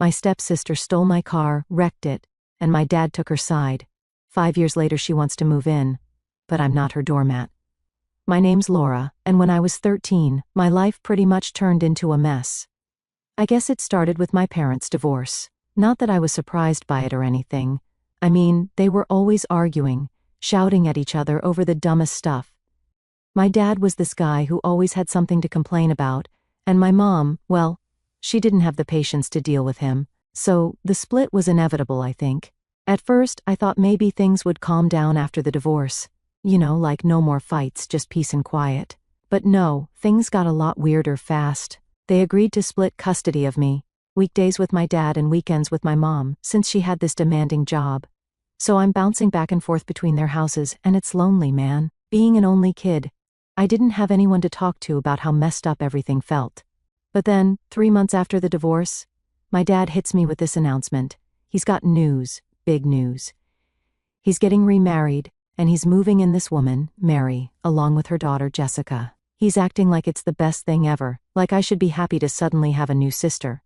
My stepsister stole my car, wrecked it, and my dad took her side. 5 years later she wants to move in, but I'm not her doormat. My name's Laura, and when I was 13, my life pretty much turned into a mess. I guess it started with my parents' divorce. Not that I was surprised by it or anything. I mean, they were always arguing, shouting at each other over the dumbest stuff. My dad was this guy who always had something to complain about, and my mom, well, she didn't have the patience to deal with him, so the split was inevitable, I think. At first, I thought maybe things would calm down after the divorce. You know, like no more fights, just peace and quiet. But no, things got a lot weirder fast. They agreed to split custody of me, weekdays with my dad and weekends with my mom, since she had this demanding job. So I'm bouncing back and forth between their houses, and it's lonely, man. Being an only kid, I didn't have anyone to talk to about how messed up everything felt. But then, 3 months after the divorce, my dad hits me with this announcement. He's got news, big news. He's getting remarried, and he's moving in this woman, Mary, along with her daughter Jessica. He's acting like it's the best thing ever, like I should be happy to suddenly have a new sister.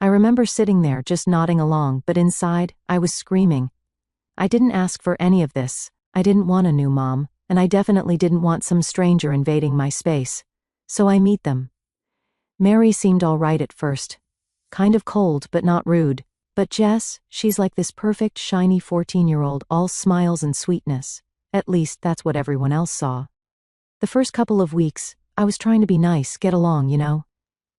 I remember sitting there just nodding along, but inside, I was screaming. I didn't ask for any of this. I didn't want a new mom, and I definitely didn't want some stranger invading my space. So I meet them. Mary seemed all right at first. Kind of cold, but not rude. But Jess, she's like this perfect, shiny 14-year-old, all smiles and sweetness. At least, that's what everyone else saw. The first couple of weeks, I was trying to be nice, get along, you know.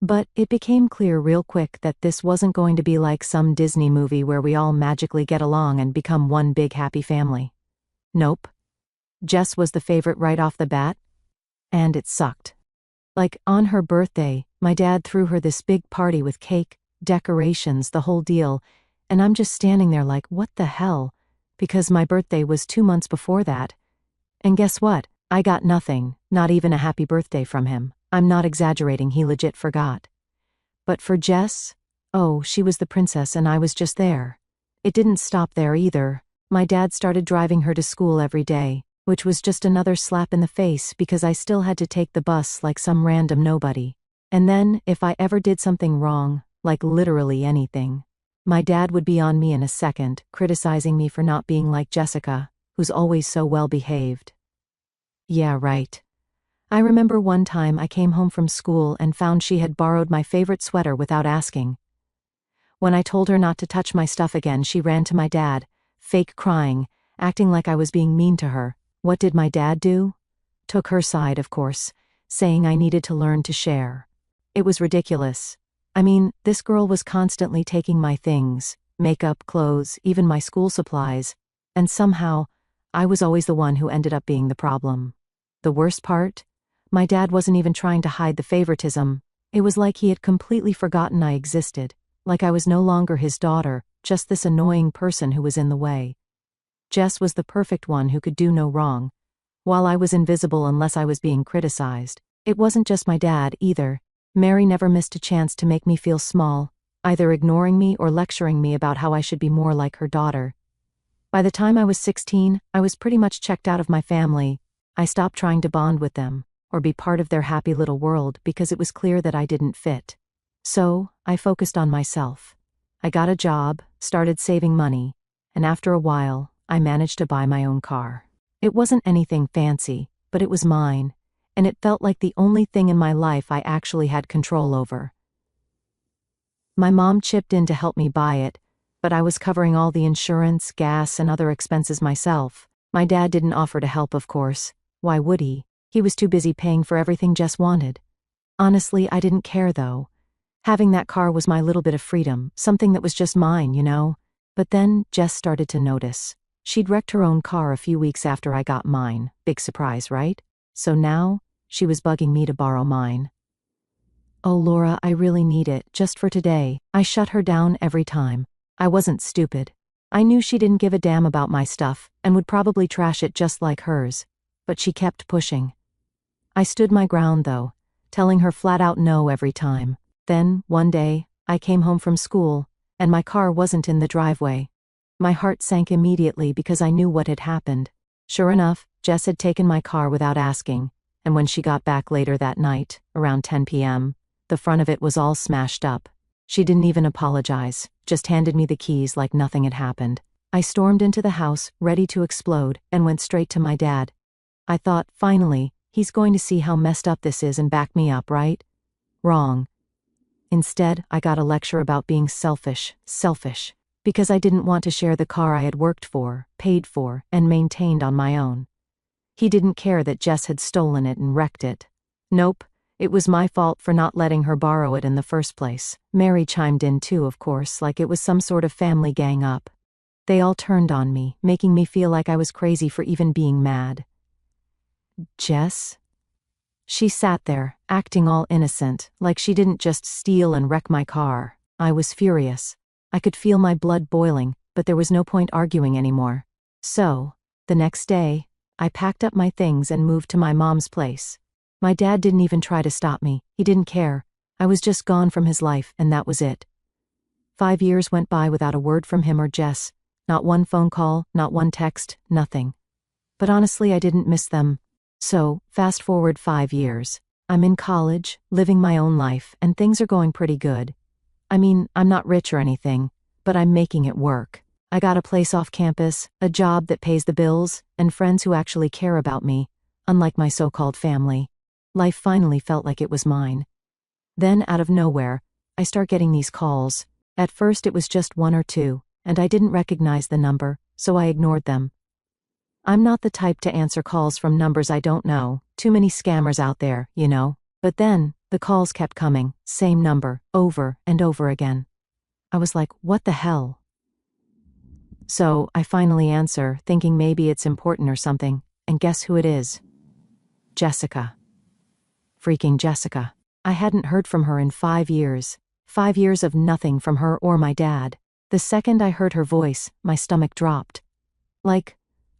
But it became clear real quick that this wasn't going to be like some Disney movie where we all magically get along and become one big happy family. Nope. Jess was the favorite right off the bat. And it sucked. Like, on her birthday, my dad threw her this big party with cake, decorations, the whole deal, and I'm just standing there like, what the hell? Because my birthday was 2 months before that. And guess what? I got nothing, not even a happy birthday from him. I'm not exaggerating, he legit forgot. But for Jess, oh, she was the princess and I was just there. It didn't stop there either. My dad started driving her to school every day, which was just another slap in the face because I still had to take the bus like some random nobody. And then, if I ever did something wrong, like literally anything, my dad would be on me in a second, criticizing me for not being like Jessica, who's always so well behaved. Yeah, right. I remember one time I came home from school and found she had borrowed my favorite sweater without asking. When I told her not to touch my stuff again, she ran to my dad, fake crying, acting like I was being mean to her. What did my dad do? Took her side, of course, saying I needed to learn to share. It was ridiculous. I mean, this girl was constantly taking my things, makeup, clothes, even my school supplies, and somehow, I was always the one who ended up being the problem. The worst part? My dad wasn't even trying to hide the favoritism. It was like he had completely forgotten I existed, like I was no longer his daughter, just this annoying person who was in the way. Jess was the perfect one who could do no wrong, while I was invisible unless I was being criticized. It wasn't just my dad, either. Mary never missed a chance to make me feel small, either ignoring me or lecturing me about how I should be more like her daughter. By the time I was 16, I was pretty much checked out of my family. I stopped trying to bond with them, or be part of their happy little world because it was clear that I didn't fit. So, I focused on myself. I got a job, started saving money, and after a while, I managed to buy my own car. It wasn't anything fancy, but it was mine, and it felt like the only thing in my life I actually had control over. My mom chipped in to help me buy it, but I was covering all the insurance, gas, and other expenses myself. My dad didn't offer to help, of course. Why would he? He was too busy paying for everything Jess wanted. Honestly, I didn't care though. Having that car was my little bit of freedom, something that was just mine, you know? But then, Jess started to notice. She'd wrecked her own car a few weeks after I got mine. Big surprise, right? So now, she was bugging me to borrow mine. Oh, Laura, I really need it, just for today. I shut her down every time. I wasn't stupid. I knew she didn't give a damn about my stuff, and would probably trash it just like hers. But she kept pushing. I stood my ground though, telling her flat out no every time. Then, one day, I came home from school, and my car wasn't in the driveway. My heart sank immediately because I knew what had happened. Sure enough, Jess had taken my car without asking, and when she got back later that night, around 10 p.m., the front of it was all smashed up. She didn't even apologize, just handed me the keys like nothing had happened. I stormed into the house, ready to explode, and went straight to my dad. I thought, finally, he's going to see how messed up this is and back me up, right? Wrong. Instead, I got a lecture about being selfish, because I didn't want to share the car I had worked for, paid for, and maintained on my own. He didn't care that Jess had stolen it and wrecked it. Nope, it was my fault for not letting her borrow it in the first place. Mary chimed in too, of course, like it was some sort of family gang up. They all turned on me, making me feel like I was crazy for even being mad. Jess? She sat there, acting all innocent, like she didn't just steal and wreck my car. I was furious. I could feel my blood boiling, but there was no point arguing anymore. So, the next day, I packed up my things and moved to my mom's place. My dad didn't even try to stop me. He didn't care. I was just gone from his life, and that was it. 5 years went by without a word from him or Jess. Not one phone call, not one text, nothing. But honestly, I didn't miss them. So, fast forward 5 years. I'm in college, living my own life, and things are going pretty good. I mean, I'm not rich or anything, but I'm making it work. I got a place off campus, a job that pays the bills, and friends who actually care about me, unlike my so-called family. Life finally felt like it was mine. Then, out of nowhere, I start getting these calls. At first it was just one or two, and I didn't recognize the number, so I ignored them. I'm not the type to answer calls from numbers I don't know, too many scammers out there, you know. But then, the calls kept coming, same number, over and over again. I was like, what the hell? So, I finally answer, thinking maybe it's important or something, and guess who it is? Jessica. Freaking Jessica. I hadn't heard from her in 5 years. 5 years of nothing from her or my dad. The second I heard her voice, my stomach dropped. Like,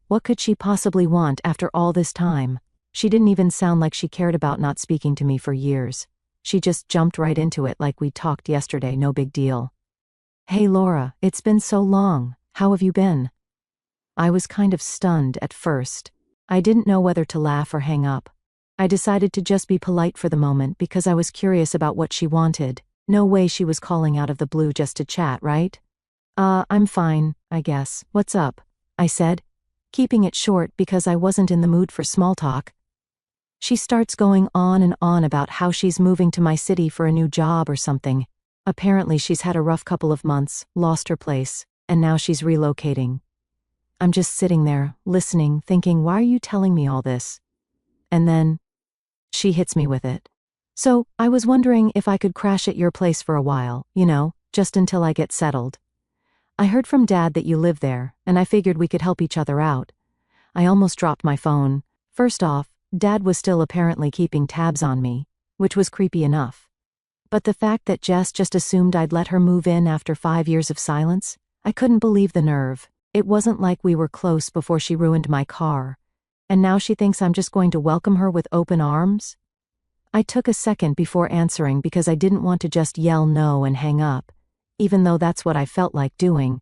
what could she possibly want after all this time? She didn't even sound like she cared about not speaking to me for years. She just jumped right into it like we talked yesterday, no big deal. Hey Laura, it's been so long. How have you been? I was kind of stunned at first. I didn't know whether to laugh or hang up. I decided to just be polite for the moment because I was curious about what she wanted. No way she was calling out of the blue just to chat, right? I'm fine, I guess. What's up? I said, keeping it short because I wasn't in the mood for small talk. She starts going on and on about how she's moving to my city for a new job or something. Apparently she's had a rough couple of months, lost her place, and now she's relocating. I'm just sitting there, listening, thinking, why are you telling me all this? And then, she hits me with it. So, I was wondering if I could crash at your place for a while, you know, just until I get settled. I heard from Dad that you live there, and I figured we could help each other out. I almost dropped my phone. First off, Dad was still apparently keeping tabs on me, which was creepy enough. But the fact that Jess just assumed I'd let her move in after 5 years of silence, I couldn't believe the nerve. It wasn't like we were close before she ruined my car. And now she thinks I'm just going to welcome her with open arms? I took a second before answering because I didn't want to just yell no and hang up, even though that's what I felt like doing.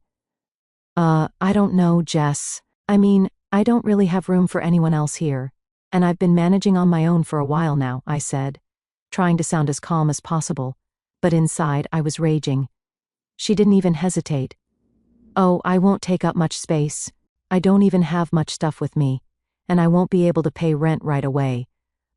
I don't know, Jess. I mean, I don't really have room for anyone else here, and I've been managing on my own for a while now, I said, trying to sound as calm as possible, but inside I was raging. She didn't even hesitate. Oh, I won't take up much space. I don't even have much stuff with me, and I won't be able to pay rent right away.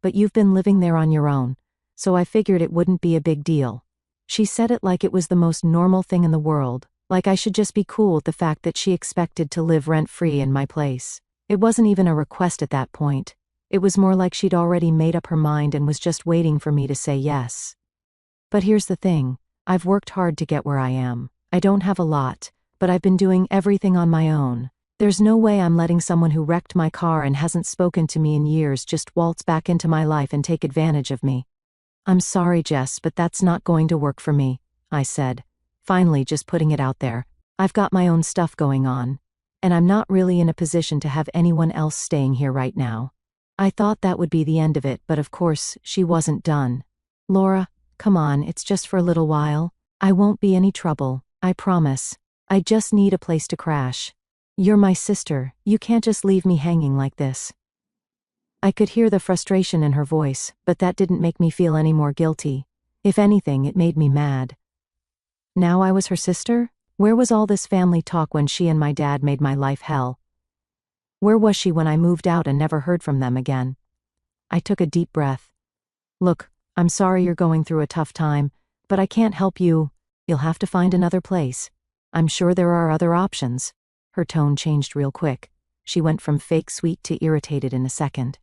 But you've been living there on your own, so I figured it wouldn't be a big deal. She said it like it was the most normal thing in the world, like I should just be cool with the fact that she expected to live rent-free in my place. It wasn't even a request at that point. It was more like she'd already made up her mind and was just waiting for me to say yes. But here's the thing. I've worked hard to get where I am. I don't have a lot, but I've been doing everything on my own. There's no way I'm letting someone who wrecked my car and hasn't spoken to me in years just waltz back into my life and take advantage of me. I'm sorry, Jess, but that's not going to work for me, I said, finally just putting it out there. I've got my own stuff going on, and I'm not really in a position to have anyone else staying here right now. I thought that would be the end of it, but of course, she wasn't done. Laura, come on, it's just for a little while. I won't be any trouble, I promise. I just need a place to crash. You're my sister, you can't just leave me hanging like this. I could hear the frustration in her voice, but that didn't make me feel any more guilty. If anything, it made me mad. Now I was her sister? Where was all this family talk when she and my dad made my life hell? Where was she when I moved out and never heard from them again? I took a deep breath. Look, I'm sorry you're going through a tough time, but I can't help you. You'll have to find another place. I'm sure there are other options. Her tone changed real quick. She went from fake sweet to irritated in a second.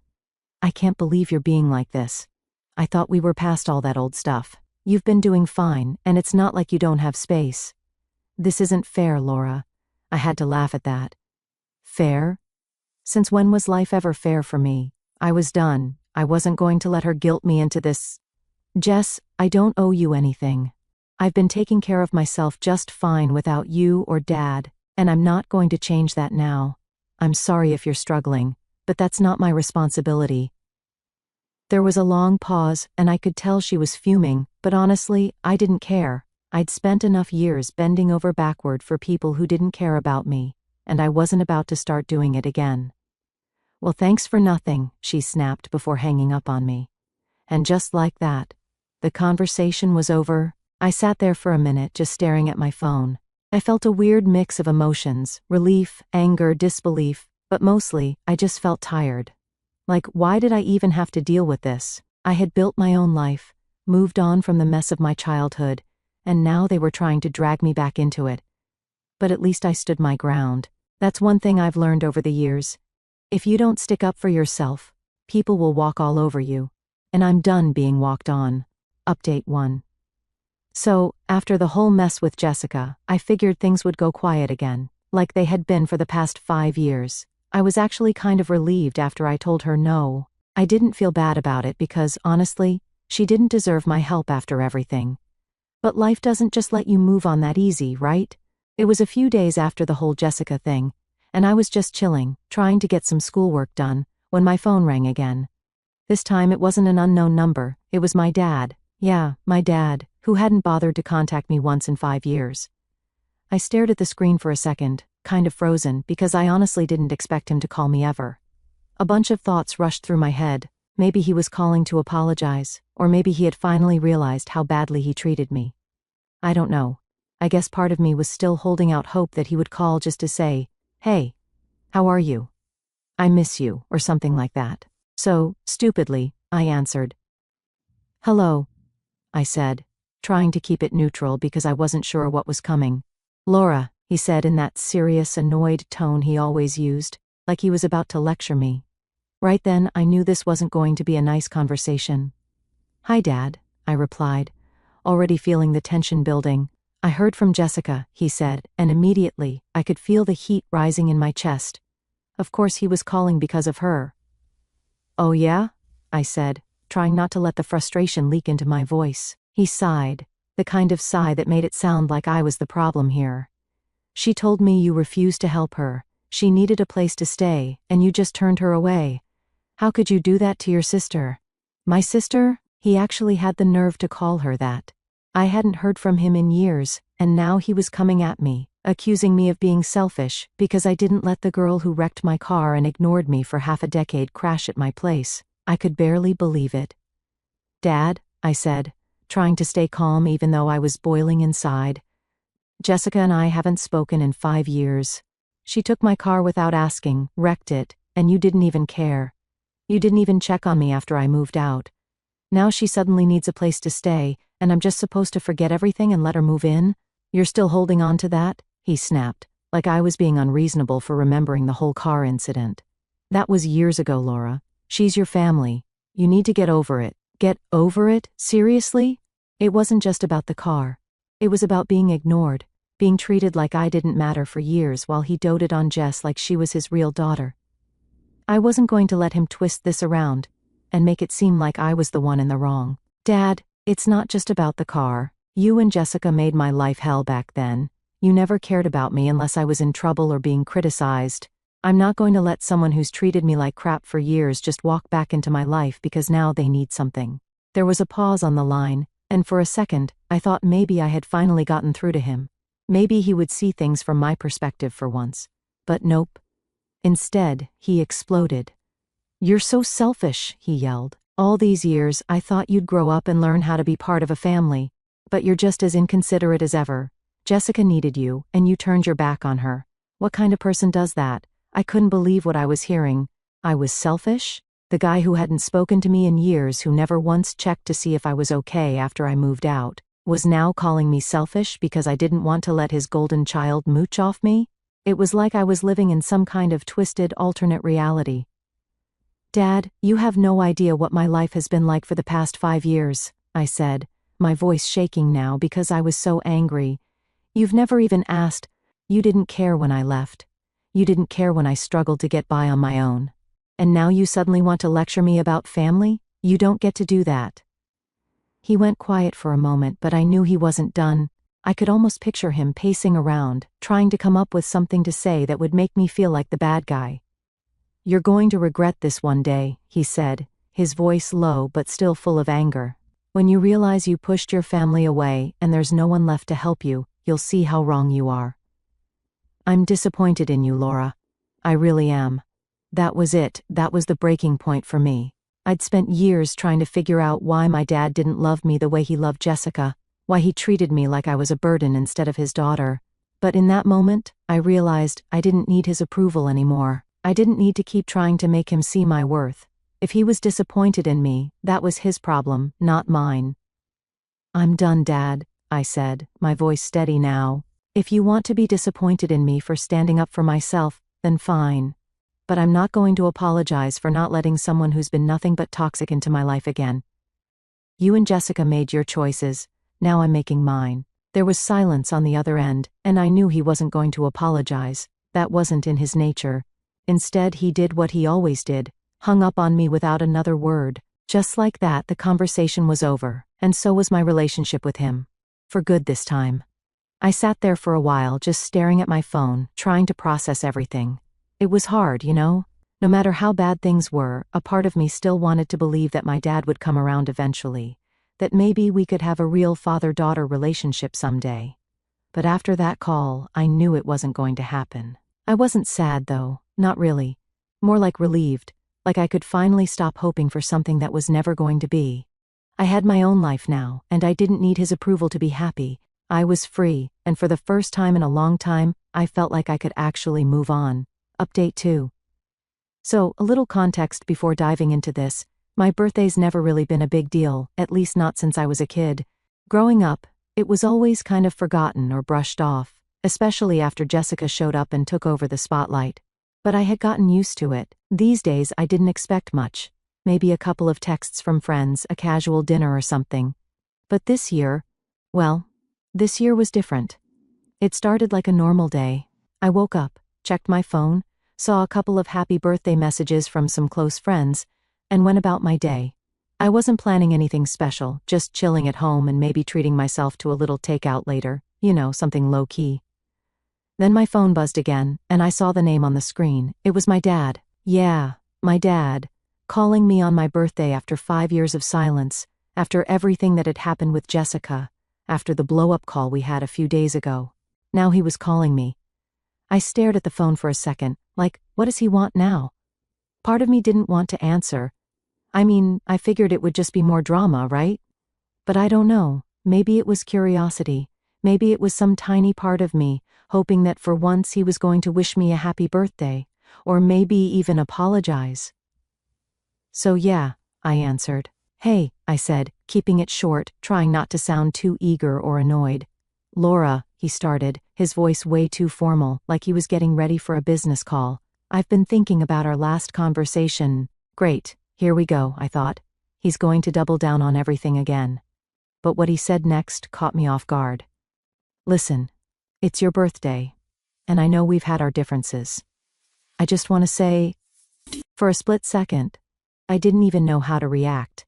I can't believe you're being like this. I thought we were past all that old stuff. You've been doing fine, and it's not like you don't have space. This isn't fair, Laura. I had to laugh at that. Fair? Since when was life ever fair for me? I was done. I wasn't going to let her guilt me into this. Jess, I don't owe you anything. I've been taking care of myself just fine without you or Dad, and I'm not going to change that now. I'm sorry if you're struggling, but that's not my responsibility. There was a long pause, and I could tell she was fuming, but honestly, I didn't care. I'd spent enough years bending over backward for people who didn't care about me, and I wasn't about to start doing it again. Well, thanks for nothing, she snapped before hanging up on me. And just like that, the conversation was over. I sat there for a minute just staring at my phone. I felt a weird mix of emotions, relief, anger, disbelief, but mostly, I just felt tired. Like, why did I even have to deal with this? I had built my own life, moved on from the mess of my childhood, and now they were trying to drag me back into it. But at least I stood my ground. That's one thing I've learned over the years. If you don't stick up for yourself, people will walk all over you. And I'm done being walked on. Update 1. So, after the whole mess with Jessica, I figured things would go quiet again, like they had been for the past 5 years. I was actually kind of relieved after I told her no. I didn't feel bad about it because, honestly, she didn't deserve my help after everything. But life doesn't just let you move on that easy, right? It was a few days after the whole Jessica thing, and I was just chilling, trying to get some schoolwork done, when my phone rang again. This time it wasn't an unknown number, it was my dad. Yeah, my dad, who hadn't bothered to contact me once in 5 years. I stared at the screen for a second, kind of frozen, because I honestly didn't expect him to call me ever. A bunch of thoughts rushed through my head. Maybe he was calling to apologize, or maybe he had finally realized how badly he treated me. I don't know. I guess part of me was still holding out hope that he would call just to say, "Hey, how are you? I miss you," or something like that. So, stupidly, I answered. "Hello," I said, trying to keep it neutral because I wasn't sure what was coming. "Laura," he said in that serious, annoyed tone he always used, like he was about to lecture me. Right then, I knew this wasn't going to be a nice conversation. "Hi, Dad," I replied, already feeling the tension building. "I heard from Jessica," he said, and immediately, I could feel the heat rising in my chest. Of course he was calling because of her. "Oh yeah?" I said, trying not to let the frustration leak into my voice. He sighed, the kind of sigh that made it sound like I was the problem here. "She told me you refused to help her. She needed a place to stay, and you just turned her away. How could you do that to your sister?" "My sister?" He actually had the nerve to call her that. I hadn't heard from him in years, and now he was coming at me, accusing me of being selfish because I didn't let the girl who wrecked my car and ignored me for half a decade crash at my place. I could barely believe it. "Dad," I said, trying to stay calm even though I was boiling inside. "Jessica and I haven't spoken in 5 years. She took my car without asking, wrecked it, and you didn't even care. You didn't even check on me after I moved out. Now she suddenly needs a place to stay, and I'm just supposed to forget everything and let her move in? You're still holding on to that?" he snapped, like I was being unreasonable for remembering the whole car incident. "That was years ago, Laura. She's your family. You need to get over it." Get over it? Seriously? It wasn't just about the car. It was about being ignored, being treated like I didn't matter for years while he doted on Jess like she was his real daughter. I wasn't going to let him twist this around and make it seem like I was the one in the wrong. "Dad, it's not just about the car. You and Jessica made my life hell back then. You never cared about me unless I was in trouble or being criticized. I'm not going to let someone who's treated me like crap for years just walk back into my life because now they need something." There was a pause on the line, and for a second, I thought maybe I had finally gotten through to him. Maybe he would see things from my perspective for once. But nope. Instead, he exploded. "You're so selfish," he yelled. "All these years, I thought you'd grow up and learn how to be part of a family. But you're just as inconsiderate as ever. Jessica needed you, and you turned your back on her. What kind of person does that? I couldn't believe what I was hearing. I was selfish? The guy who hadn't spoken to me in years, who never once checked to see if I was okay after I moved out, was now calling me selfish because I didn't want to let his golden child mooch off me? It was like I was living in some kind of twisted alternate reality. Dad, you have no idea what my life has been like for the past 5 years, I said, my voice shaking now because I was so angry. You've never even asked. You didn't care when I left. You didn't care when I struggled to get by on my own. And now you suddenly want to lecture me about family? You don't get to do that. He went quiet for a moment, but I knew he wasn't done. I could almost picture him pacing around, trying to come up with something to say that would make me feel like the bad guy. You're going to regret this one day, he said, his voice low but still full of anger. When you realize you pushed your family away and there's no one left to help you, you'll see how wrong you are. I'm disappointed in you, Laura. I really am. That was it, that was the breaking point for me. I'd spent years trying to figure out why my dad didn't love me the way he loved Jessica, why he treated me like I was a burden instead of his daughter. But in that moment, I realized I didn't need his approval anymore. I didn't need to keep trying to make him see my worth. If he was disappointed in me, that was his problem, not mine. I'm done, Dad, I said, my voice steady now. If you want to be disappointed in me for standing up for myself, then fine. But I'm not going to apologize for not letting someone who's been nothing but toxic into my life again. You and Jessica made your choices, now I'm making mine. There was silence on the other end, and I knew he wasn't going to apologize. That wasn't in his nature. Instead, he did what he always did, hung up on me without another word. Just like that, the conversation was over, and so was my relationship with him. For good this time. I sat there for a while just staring at my phone, trying to process everything. It was hard, you know? No matter how bad things were, a part of me still wanted to believe that my dad would come around eventually, that maybe we could have a real father-daughter relationship someday. But after that call, I knew it wasn't going to happen. I wasn't sad, though, not really. More like relieved, like I could finally stop hoping for something that was never going to be. I had my own life now, and I didn't need his approval to be happy. I was free, and for the first time in a long time, I felt like I could actually move on. Update 2. So, a little context before diving into this. My birthday's never really been a big deal, at least not since I was a kid. Growing up, it was always kind of forgotten or brushed off, especially after Jessica showed up and took over the spotlight. But I had gotten used to it. These days I didn't expect much. Maybe a couple of texts from friends, a casual dinner or something. But this year was different. It started like a normal day. I woke up, checked my phone, saw a couple of happy birthday messages from some close friends, and went about my day. I wasn't planning anything special, just chilling at home and maybe treating myself to a little takeout later, something low-key. Then my phone buzzed again, and I saw the name on the screen. It was my dad. Yeah, my dad. Calling me on my birthday after 5 years of silence, after everything that had happened with Jessica, after the blow-up call we had a few days ago. Now he was calling me. I stared at the phone for a second, like, what does he want now? Part of me didn't want to answer. I figured it would just be more drama, right? But I don't know. Maybe it was curiosity. Maybe it was some tiny part of me, hoping that for once he was going to wish me a happy birthday, or maybe even apologize. So yeah, I answered. Hey, I said, keeping it short, trying not to sound too eager or annoyed. Laura, he started, his voice way too formal, like he was getting ready for a business call. I've been thinking about our last conversation. Great, here we go, I thought. He's going to double down on everything again. But what he said next caught me off guard. Listen, it's your birthday, and I know we've had our differences. I just want to say, for a split second, I didn't even know how to react.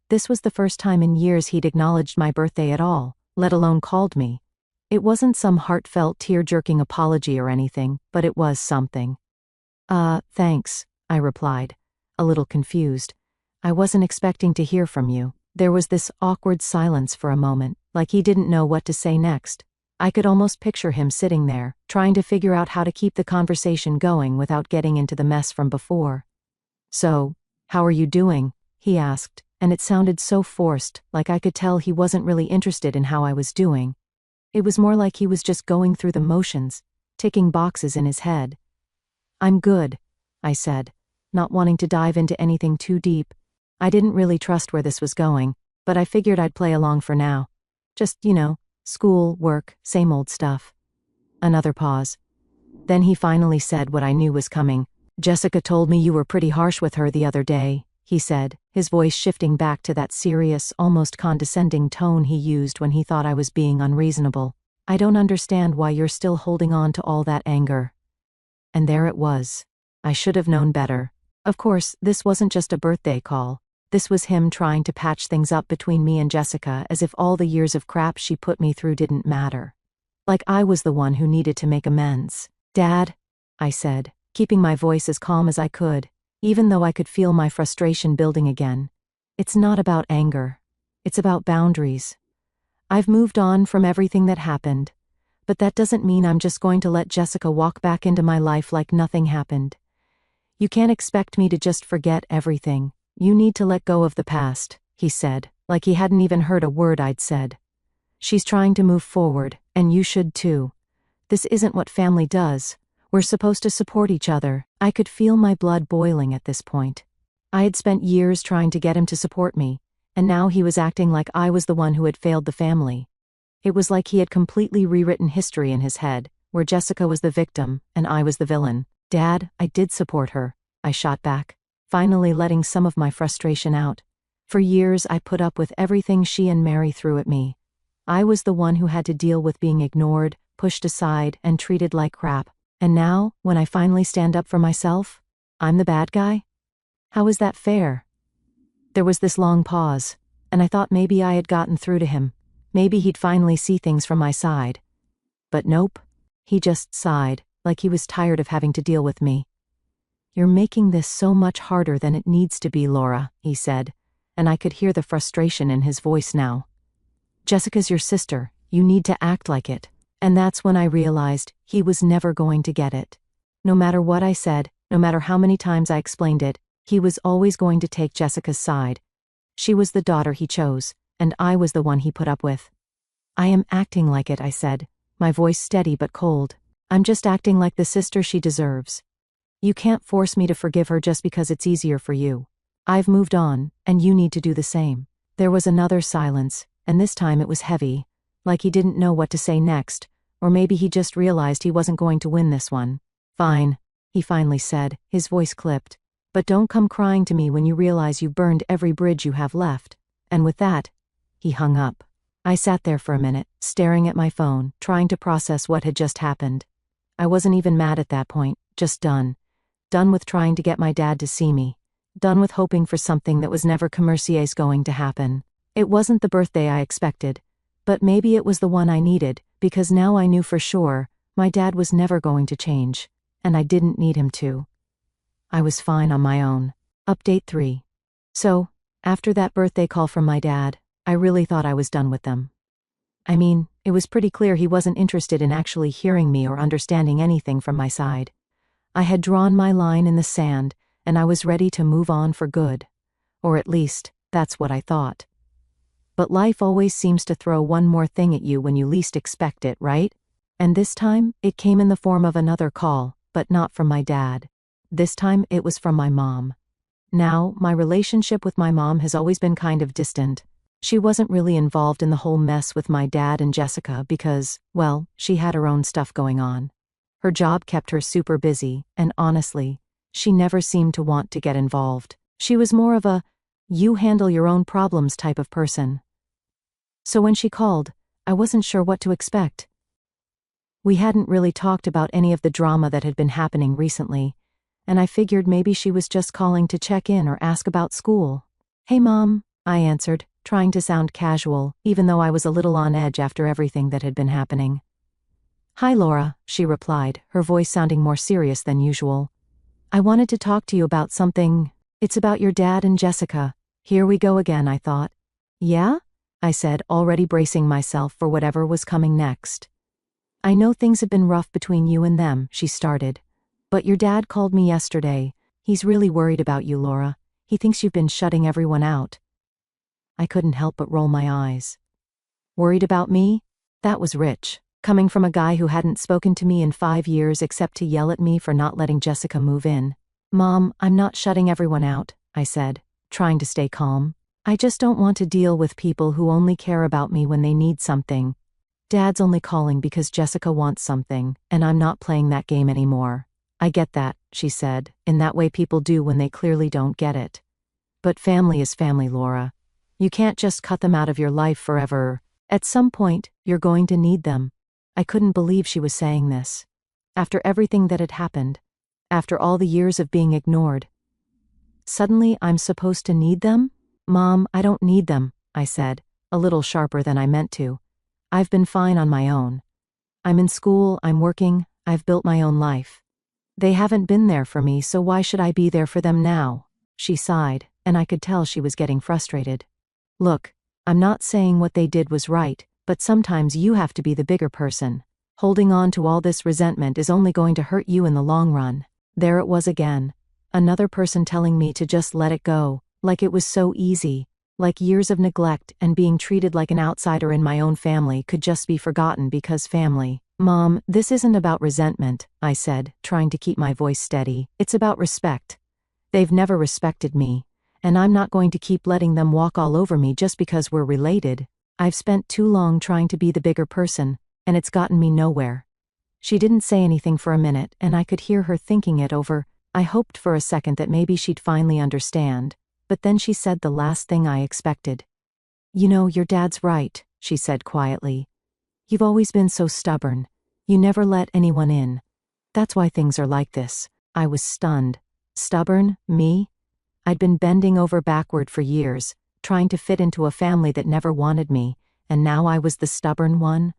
This was the first time in years he'd acknowledged my birthday at all, let alone called me. It wasn't some heartfelt, tear-jerking apology or anything, but it was something. Thanks, I replied, a little confused. I wasn't expecting to hear from you. There was this awkward silence for a moment, like he didn't know what to say next. I could almost picture him sitting there, trying to figure out how to keep the conversation going without getting into the mess from before. So, how are you doing? He asked, and it sounded so forced, like I could tell he wasn't really interested in how I was doing. It was more like he was just going through the motions, ticking boxes in his head. "I'm good," I said, not wanting to dive into anything too deep. I didn't really trust where this was going, but I figured I'd play along for now. Just, school, work, same old stuff. Another pause. Then he finally said what I knew was coming. "Jessica told me you were pretty harsh with her the other day," he said, his voice shifting back to that serious, almost condescending tone he used when he thought I was being unreasonable. "I don't understand why you're still holding on to all that anger." And there it was. I should have known better. Of course, this wasn't just a birthday call. This was him trying to patch things up between me and Jessica, as if all the years of crap she put me through didn't matter. Like I was the one who needed to make amends. "Dad," I said, keeping my voice as calm as I could, even though I could feel my frustration building again. "It's not about anger. It's about boundaries. I've moved on from everything that happened, but that doesn't mean I'm just going to let Jessica walk back into my life like nothing happened. You can't expect me to just forget everything. You need to let go of the past," he said, like he hadn't even heard a word I'd said. "She's trying to move forward, and you should too. This isn't what family does. We're supposed to support each other." I could feel my blood boiling at this point. I had spent years trying to get him to support me, and now he was acting like I was the one who had failed the family. It was like he had completely rewritten history in his head, where Jessica was the victim and I was the villain. "Dad, I did support her," I shot back, finally letting some of my frustration out. "For years I put up with everything she and Mary threw at me. I was the one who had to deal with being ignored, pushed aside, and treated like crap. And now, when I finally stand up for myself, I'm the bad guy? How is that fair?" There was this long pause, and I thought maybe I had gotten through to him. Maybe he'd finally see things from my side. But nope. He just sighed, like he was tired of having to deal with me. "You're making this so much harder than it needs to be, Laura," he said, and I could hear the frustration in his voice now. "Jessica's your sister. You need to act like it." And that's when I realized he was never going to get it. No matter what I said, no matter how many times I explained it, he was always going to take Jessica's side. She was the daughter he chose, and I was the one he put up with. "I am acting like it," I said, my voice steady but cold. "I'm just acting like the sister she deserves. You can't force me to forgive her just because it's easier for you. I've moved on, and you need to do the same." There was another silence, and this time it was heavy, like he didn't know what to say next, or maybe he just realized he wasn't going to win this one. "Fine," he finally said, his voice clipped. "But don't come crying to me when you realize you burned every bridge you have left." And with that, he hung up. I sat there for a minute, staring at my phone, trying to process what had just happened. I wasn't even mad at that point, just done. Done with trying to get my dad to see me. Done with hoping for something that was never commercier's going to happen. It wasn't the birthday I expected, but maybe it was the one I needed, because now I knew for sure my dad was never going to change, and I didn't need him to. I was fine on my own. Update 3. So, after that birthday call from my dad, I really thought I was done with them. I mean, it was pretty clear he wasn't interested in actually hearing me or understanding anything from my side. I had drawn my line in the sand, and I was ready to move on for good. Or at least, that's what I thought. But life always seems to throw one more thing at you when you least expect it, right? And this time, it came in the form of another call, but not from my dad. This time, it was from my mom. Now, my relationship with my mom has always been kind of distant. She wasn't really involved in the whole mess with my dad and Jessica because, well, she had her own stuff going on. Her job kept her super busy, and honestly, she never seemed to want to get involved. She was more of a, you handle your own problems type of person. So when she called, I wasn't sure what to expect. We hadn't really talked about any of the drama that had been happening recently, and I figured maybe she was just calling to check in or ask about school. "Hey Mom," I answered, trying to sound casual, even though I was a little on edge after everything that had been happening. "Hi Laura," she replied, her voice sounding more serious than usual. "I wanted to talk to you about something. It's about your dad and Jessica." Here we go again, I thought. "Yeah?" I said, already bracing myself for whatever was coming next. "I know things have been rough between you and them," she started. "But your dad called me yesterday. He's really worried about you, Laura. He thinks you've been shutting everyone out." I couldn't help but roll my eyes. Worried about me? That was rich. Coming from a guy who hadn't spoken to me in 5 years except to yell at me for not letting Jessica move in. Mom, I'm not shutting everyone out, I said, trying to stay calm. I just don't want to deal with people who only care about me when they need something. Dad's only calling because Jessica wants something, and I'm not playing that game anymore. I get that, she said, in that way people do when they clearly don't get it. But family is family, Laura. You can't just cut them out of your life forever. At some point, you're going to need them. I couldn't believe she was saying this. After everything that had happened. After all the years of being ignored. Suddenly, I'm supposed to need them? Mom, I don't need them, I said, a little sharper than I meant to. I've been fine on my own. I'm in school, I'm working, I've built my own life. They haven't been there for me, so why should I be there for them now? She sighed, and I could tell she was getting frustrated. Look, I'm not saying what they did was right, but sometimes you have to be the bigger person. Holding on to all this resentment is only going to hurt you in the long run. There it was again. Another person telling me to just let it go, like it was so easy, like years of neglect and being treated like an outsider in my own family could just be forgotten because family. Mom, this isn't about resentment, I said, trying to keep my voice steady. It's about respect. They've never respected me, and I'm not going to keep letting them walk all over me just because we're related. I've spent too long trying to be the bigger person, and it's gotten me nowhere. She didn't say anything for a minute, and I could hear her thinking it over. I hoped for a second that maybe she'd finally understand, but then she said the last thing I expected. You know, your dad's right, she said quietly. You've always been so stubborn. You never let anyone in. That's why things are like this. I was stunned. Stubborn? Me? I'd been bending over backward for years, trying to fit into a family that never wanted me, and now I was the stubborn one?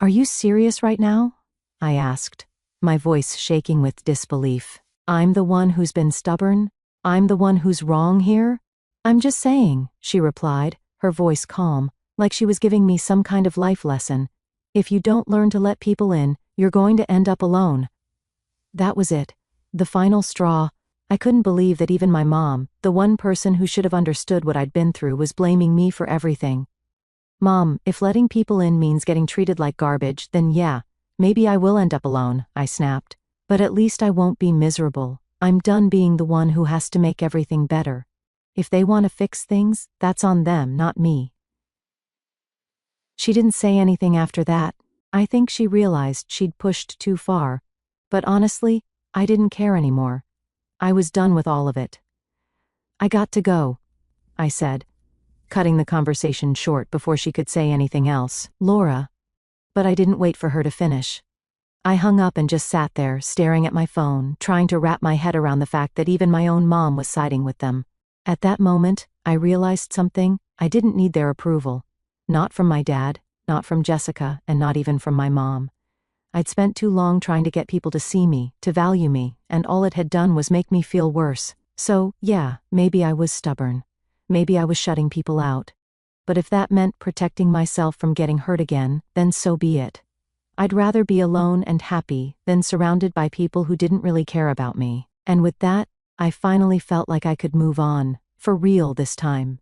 Are you serious right now? I asked, my voice shaking with disbelief. I'm the one who's been stubborn? I'm the one who's wrong here? I'm just saying, she replied, her voice calm, like she was giving me some kind of life lesson. If you don't learn to let people in, you're going to end up alone. That was it. The final straw. I couldn't believe that even my mom, the one person who should have understood what I'd been through, was blaming me for everything. Mom, if letting people in means getting treated like garbage, then yeah, maybe I will end up alone, I snapped. But at least I won't be miserable. I'm done being the one who has to make everything better. If they want to fix things, that's on them, not me. She didn't say anything after that. I think she realized she'd pushed too far. But honestly, I didn't care anymore. I was done with all of it. I got to go, I said, cutting the conversation short before she could say anything else. Laura. But I didn't wait for her to finish. I hung up and just sat there, staring at my phone, trying to wrap my head around the fact that even my own mom was siding with them. At that moment, I realized something. I didn't need their approval. Not from my dad, not from Jessica, and not even from my mom. I'd spent too long trying to get people to see me, to value me, and all it had done was make me feel worse. So, yeah, maybe I was stubborn. Maybe I was shutting people out. But if that meant protecting myself from getting hurt again, then so be it. I'd rather be alone and happy than surrounded by people who didn't really care about me. And with that, I finally felt like I could move on, for real this time.